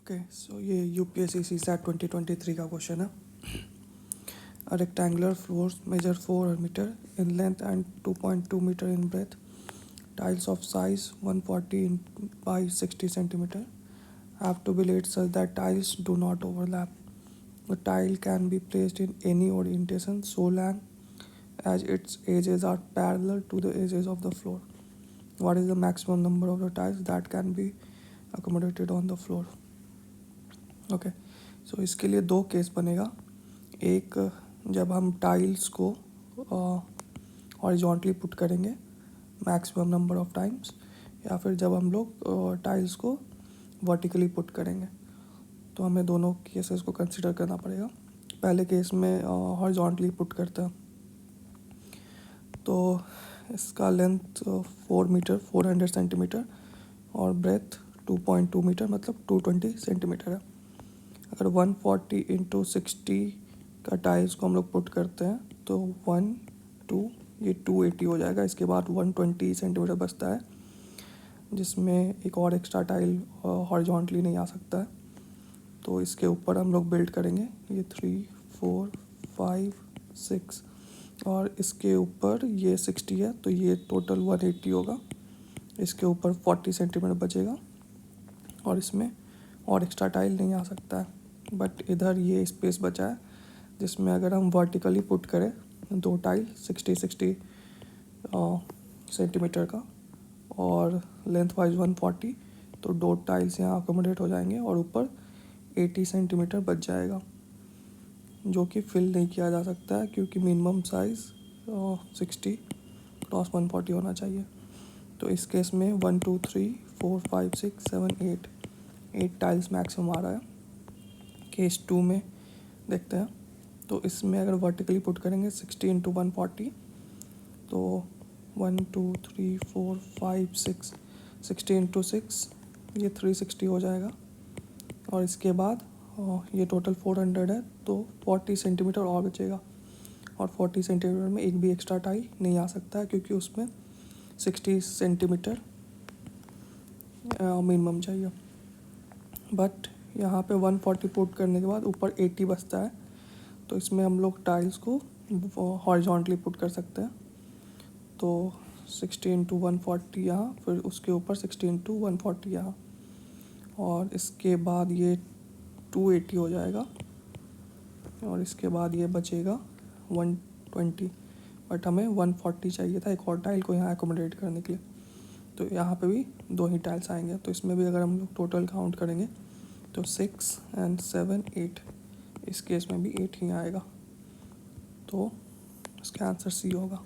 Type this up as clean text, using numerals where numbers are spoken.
Okay, सो ये UPSC CSAT 2023 का question है. A rectangular floor measure 4 meter in length and 2.2 meter in breadth. Tiles of size 140 by 60 centimeter have to be laid such that tiles do not overlap. The tile can be placed in any orientation so long as its edges are parallel to the edges of the floor. What is the maximum number of the tiles that can be accommodated on the floor? Okay, so इसके लिए दो case बनेगा. एक, जब हम tiles को horizontally put करेंगे maximum number of times, या फिर जब हम लोग टाइल्स को वर्टिकली पुट करेंगे. तो हमें दोनों केसेस को कंसिडर करना पड़ेगा. पहले केस में हॉरिजॉन्टली पुट करते हैं, तो इसका लेंथ 4 मीटर 400 सेंटीमीटर और ब्रेथ 2.2 मीटर मतलब 220 सेंटीमीटर है. अगर 140 इंटू 60 का टाइल्स को हम लोग पुट करते हैं तो 2 ये 280 हो जाएगा. इसके बाद 120 सेंटीमीटर बचता है, जिसमें एक और एक्स्ट्रा टाइल हॉरिजॉन्टली नहीं आ सकता है. तो इसके ऊपर हम लोग बिल्ड करेंगे ये 3 4 5 6 और इसके ऊपर ये 60 है तो ये टोटल 180 होगा. इसके ऊपर 40 सेंटीमीटर बचेगा और इसमें और एक्स्ट्रा टाइल नहीं आ सकता है. बट इधर ये स्पेस बचा है जिसमें अगर हम वर्टिकली पुट करें दो टाइल 60 सेंटीमीटर का और लेंथ वाइज 140, तो दो टाइल्स यहाँ अकोमोडेट हो जाएंगे और ऊपर 80 सेंटीमीटर बच जाएगा, जो कि फिल नहीं किया जा सकता है क्योंकि मिनिमम साइज़ 60 क्रॉस 140 होना चाहिए. तो इस केस में 1 2 3 4 5 6 7 8 टाइल्स मैक्सिमम आ रहा है. केस 2 में देखते हैं. तो इसमें अगर वर्टिकली पुट करेंगे 60 इंटू 140 तो 1 2 3 4 5 6 60 इंटू 6 ये 360 हो जाएगा. और इसके बाद ये टोटल 400 है तो 40 सेंटीमीटर और बचेगा. और 40 सेंटीमीटर में एक भी एक्स्ट्रा टाइल नहीं आ सकता है क्योंकि उसमें 60 सेंटीमीटर मिनिमम चाहिए. बट यहाँ पे 140 पुट करने के बाद ऊपर 80 बचता है, तो इसमें हम लोग टाइल्स को हॉरिजॉन्टली पुट कर सकते हैं. तो 60 इंटू 140 यहाँ, फिर उसके ऊपर 60 इंटू 140 यहाँ, और इसके बाद ये 280 हो जाएगा. और इसके बाद ये बचेगा 120. बट हमें 140 चाहिए था एक और टाइल को यहाँ एकोमोडेट करने के लिए. तो यहाँ पे भी दो ही टाइल्स आएंगे. तो इसमें भी अगर हम लोग टोटल काउंट करेंगे तो 6 and 7 8, इस केस में भी 8 ही आएगा. तो इसका आंसर सी होगा.